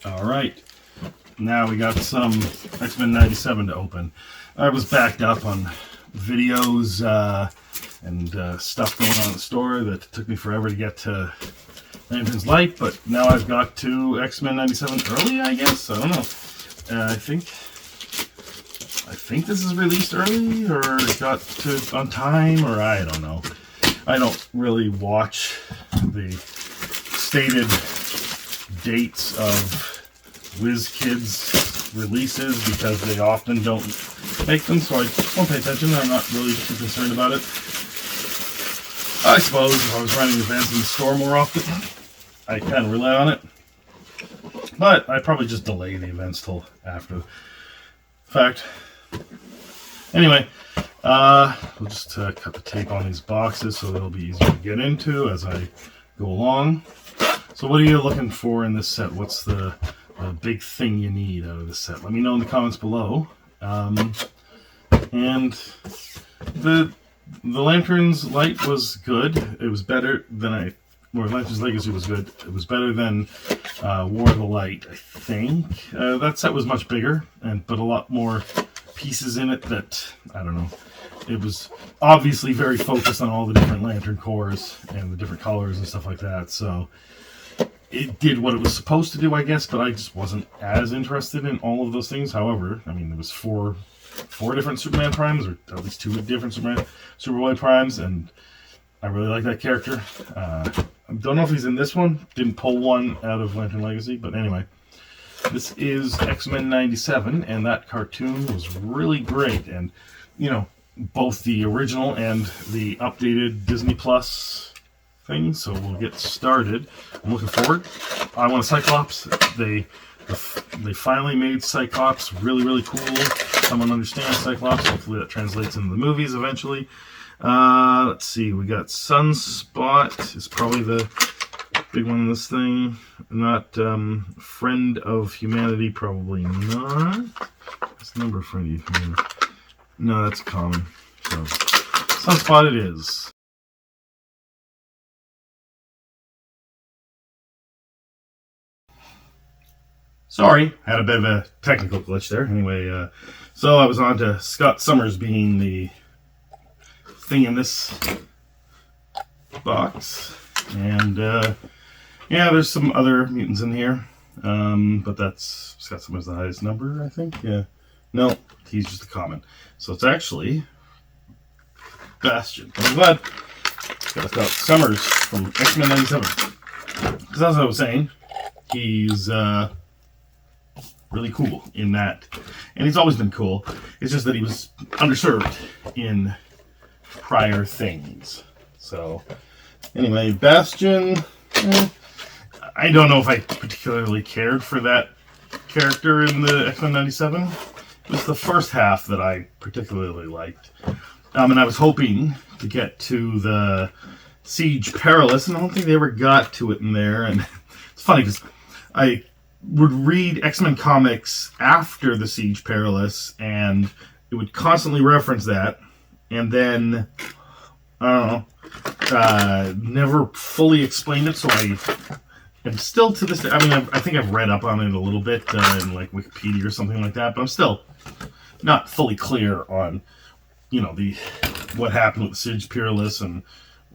Alright, now we got some X-Men 97 to open. I was backed up on videos and stuff going on in the store that took me forever to get to Lantern's Light, but now I've got to X-Men 97 early, I guess? I don't know. I think this is released early, or got to on time, or I don't know. I don't really watch the stated dates of WizKids releases because they often don't make them, so I won't pay attention. I'm not really too concerned about it. I suppose if I was running events in the store more often, I kind of rely on it. But I probably just delay the events till after the fact. Anyway, we'll just cut the tape on these boxes so they'll be easier to get into as I go along. So what are you looking for in this set? What's the big thing you need out of this set? Let me know in the comments below. And the Lantern's Light was good. It was better than Lantern's Legacy was good. It was better than War of the Light, I think. That set was much bigger, but a lot more pieces in it that, I don't know. It was obviously very focused on all the different Lantern cores and the different colors and stuff like that, so it did what it was supposed to do, I guess, but I just wasn't as interested in all of those things. However, I mean, there was four different Superman primes, or at least two different Superboy primes, and I really like that character. I don't know if he's in this one. Didn't pull one out of Lantern Legacy, but anyway. This is X-Men 97, and that cartoon was really great. And, you know, both the original and the updated Disney Plus thing, so we'll get started. I'm looking forward. I want a Cyclops. They finally made Cyclops really, really cool. Someone understands Cyclops. Hopefully that translates into the movies eventually. Let's see. We got Sunspot. Is probably the big one in this thing. Not Friend of Humanity. Probably not. What's the number of Friend of Humanity? No, that's common. So Sunspot it is. Sorry, had a bit of a technical glitch there. Anyway, so I was on to Scott Summers being the thing in this box. And, yeah, there's some other mutants in here. But that's Scott Summers the highest number, I think. Yeah. No, he's just a common. So it's actually Bastion. I'm glad Scott Summers from X-Men 97. Because as I was saying, he's really cool in that. And he's always been cool. It's just that he was underserved in prior things. So, anyway, Bastion. I don't know if I particularly cared for that character in the X-Men 97. It was the first half that I particularly liked. And I was hoping to get to the Siege Perilous, and I don't think they ever got to it in there. And it's funny because I would read X-Men comics after the Siege Perilous, and it would constantly reference that, and then, I don't know, never fully explained it, so I am still to this day, I mean, I think I've read up on it a little bit in like Wikipedia or something like that, but I'm still not fully clear on, you know, what happened with the Siege Perilous and,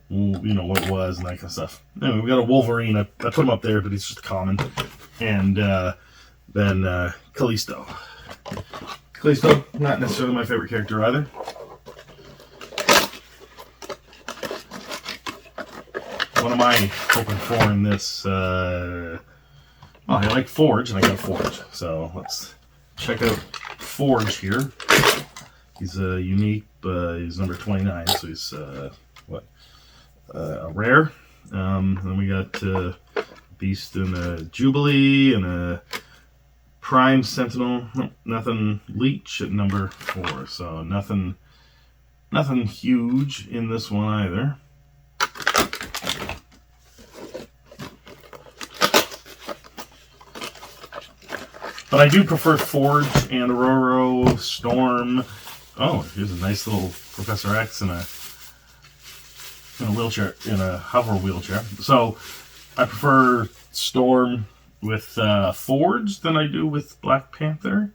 you know, what it was and that kind of stuff. Anyway, we got a Wolverine. I put him up there, but he's just common. And then Callisto. Callisto, not necessarily my favorite character either. What am I hoping for in this? Well, I like Forge, and I got Forge. So let's check out Forge here. He's unique. He's number 29, so he's a rare. Then we got Beast and a Jubilee and a Prime Sentinel. Nothing. Leech at number 4, so nothing huge in this one either. But I do prefer Forge and Aurora, Storm. Oh, here's a nice little Professor X in a wheelchair, in a hover wheelchair. So I prefer Storm with Forge than I do with Black Panther.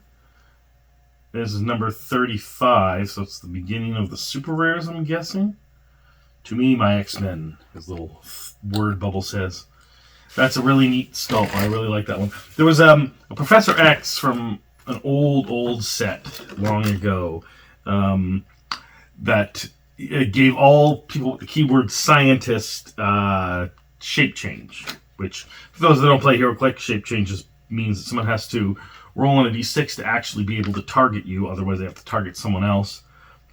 This is number 35, so it's the beginning of the super rares, I'm guessing. To me, my X-Men, his little word bubble says. That's a really neat sculpt. I really like that one. There was a Professor X from an old set long ago that gave all people with the keyword scientist shape change, which, for those that don't play HeroClix, shape change just means that someone has to roll on a d6 to actually be able to target you. Otherwise, they have to target someone else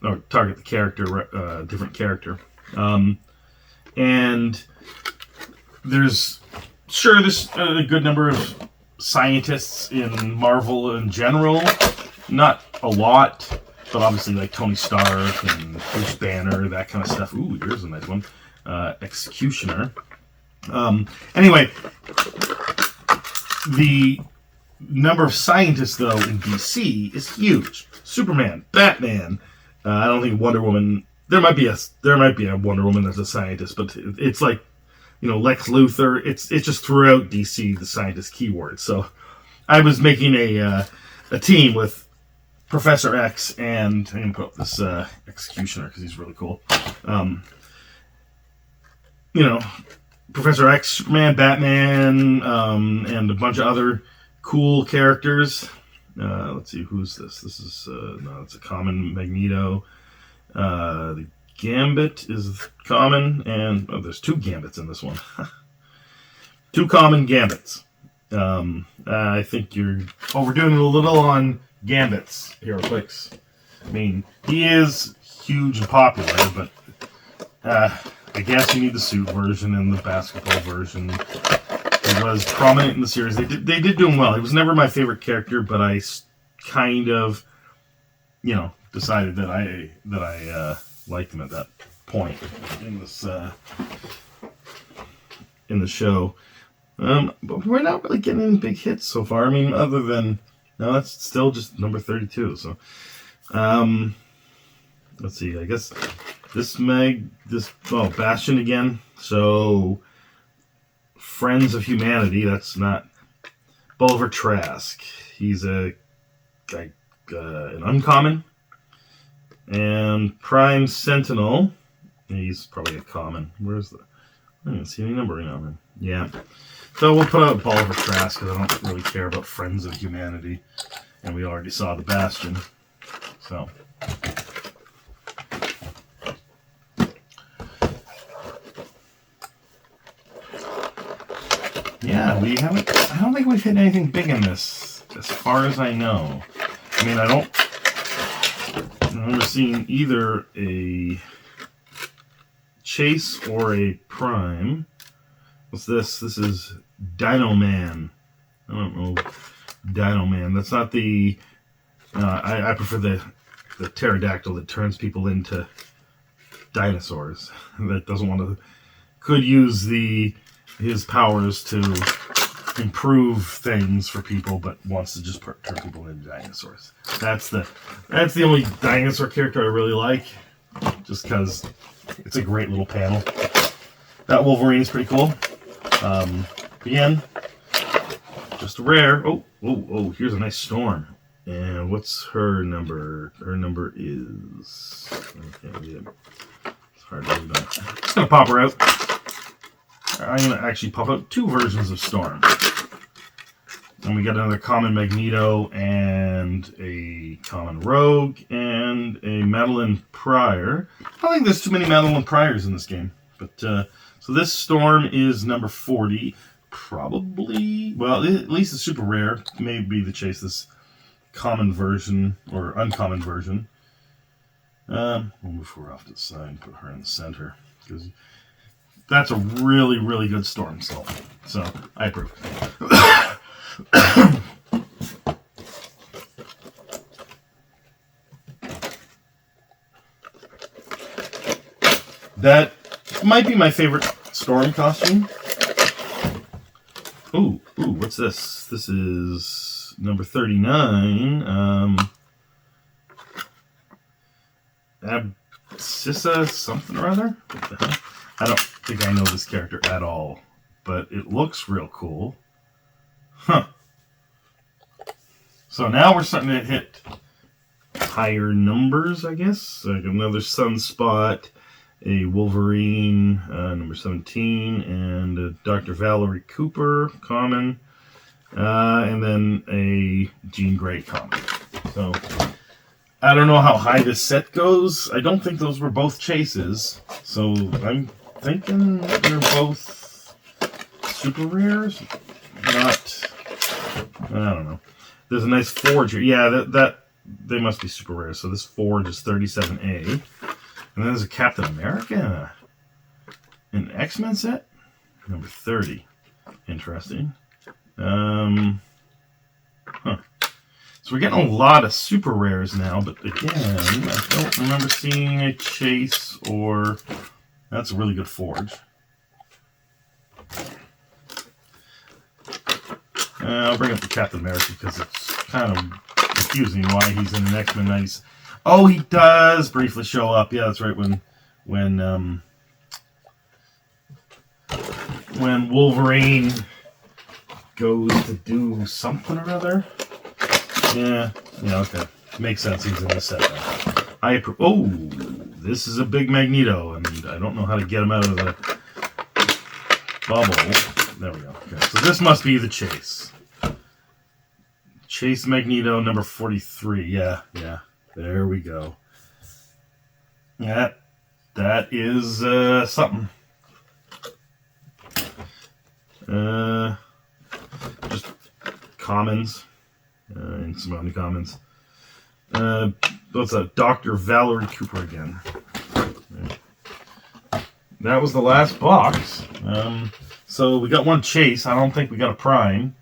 or target the character, different character. And there's a good number of scientists in Marvel in general. Not a lot, but obviously like Tony Stark and Bruce Banner, that kind of stuff. Ooh, here's a nice one. Executioner. Anyway, the number of scientists, though, in DC is huge. Superman, Batman. I don't think Wonder Woman. There might be a Wonder Woman that's a scientist, but it's like, Lex Luthor. It's just throughout DC the scientist keyword. So I was making a team with Professor X and I'm gonna put up this Executioner because he's really cool. Professor X, Superman, Batman, and a bunch of other cool characters. Let's see, who's this? This is it's a common Magneto. The Gambit is common, and there's 2 Gambits in this one. 2 common Gambits. I think you're overdoing it a little on Gambits, HeroClix. I mean, he is huge and popular, but I guess you need the suit version and the basketball version. He was prominent in the series. They did do him well. He was never my favorite character, but I kind of, decided that I liked him at that point in this in the show. But we're not really getting any big hits so far. I mean, other than that's still just number 32. So, let's see. I guess Bastion again. So, Friends of Humanity. That's not Bolivar Trask. He's an uncommon. And Prime Sentinel. He's probably a common. Where's the? I don't see any numbering on him. Yeah. So we'll put out Bolivar Trask because I don't really care about Friends of Humanity. And we already saw the Bastion. So. Yeah, I don't think we've hit anything big in this, as far as I know. I mean, I don't remember seeing either a Chase or a Prime. What's this? This is Dino Man. I don't know. Dino Man. That's not the... I prefer the pterodactyl that turns people into dinosaurs. That doesn't want to... Could use his powers to improve things for people, but wants to just turn people into dinosaurs. That's the only dinosaur character I really like, just because it's a great little panel. That Wolverine is pretty cool. Again, just a rare. Oh! Here's a nice Storm. And what's her number? Her number is... I can't read it. It's hard to read that. I'm just gonna pop her out. I'm going to actually pop out 2 versions of Storm. And we got another common Magneto and a common Rogue and a Madeline Pryor. I don't think there's too many Madeline Pryors in this game. But so this Storm is number 40. Probably, well, at least the super rare. Maybe the Chase this common version or uncommon version. We'll move her off to the side and put her in the center. Because... that's a really, really good Storm sculpt. So, I approve. That might be my favorite Storm costume. Ooh, what's this? This is number 39. Abscissa something or other? What the hell? I don't think I know this character at all, but it looks real cool. Huh. So now we're starting to hit higher numbers, I guess. Like another Sunspot, a Wolverine, number 17, and a Dr. Valerie Cooper, common, and then a Jean Grey, common. So I don't know how high this set goes. I don't think those were both chases. So I'm thinking they're both super rares. Not, I don't know. There's a nice Forge here. Yeah, that they must be super rare. So this Forge is 37A. And then there's a Captain America. An X-Men set? Number 30. Interesting. Huh. So we're getting a lot of super rares now, but again, I don't remember seeing a chase or... That's a really good Forge. I'll bring up the Captain America because it's kind of confusing why he's in an X-Men 90s. Oh, he does briefly show up. Yeah, that's right. When Wolverine goes to do something or other. Yeah, okay. Makes sense. He's in the set. Oh, this is a big Magneto, and I don't know how to get him out of the bubble. There we go. Okay, so this must be the chase. Chase Magneto, number 43. Yeah. There we go. Yeah, that is something. Just commons. And some uncommons. That's a Dr. Valerie Cooper again. That was the last box. So we got one chase. I don't think we got a prime.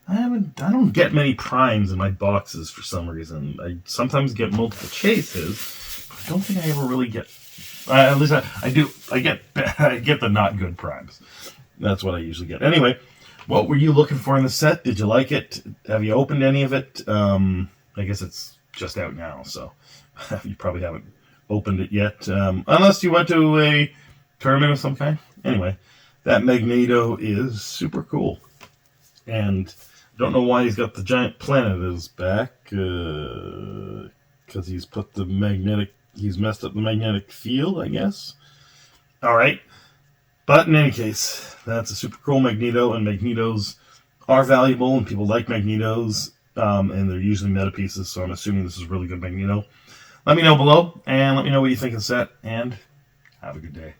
I don't get many primes in my boxes for some reason. I sometimes get multiple chases, but I don't think I ever really get. At least I do. I get the not good primes. That's what I usually get. Anyway, what were you looking for in the set? Did you like it? Have you opened any of it? I guess it's just out now, so you probably haven't opened it yet, unless you went to a tournament of some kind. Anyway, that Magneto is super cool, and don't know why he's got the giant planet at his back, because he's messed up the magnetic field, I guess. All right. But in any case, that's a super cool Magneto, and Magnetos are valuable, and people like Magnetos, and they're usually meta pieces, so I'm assuming this is a really good Magneto. Let me know below, and let me know what you think of the set, and have a good day.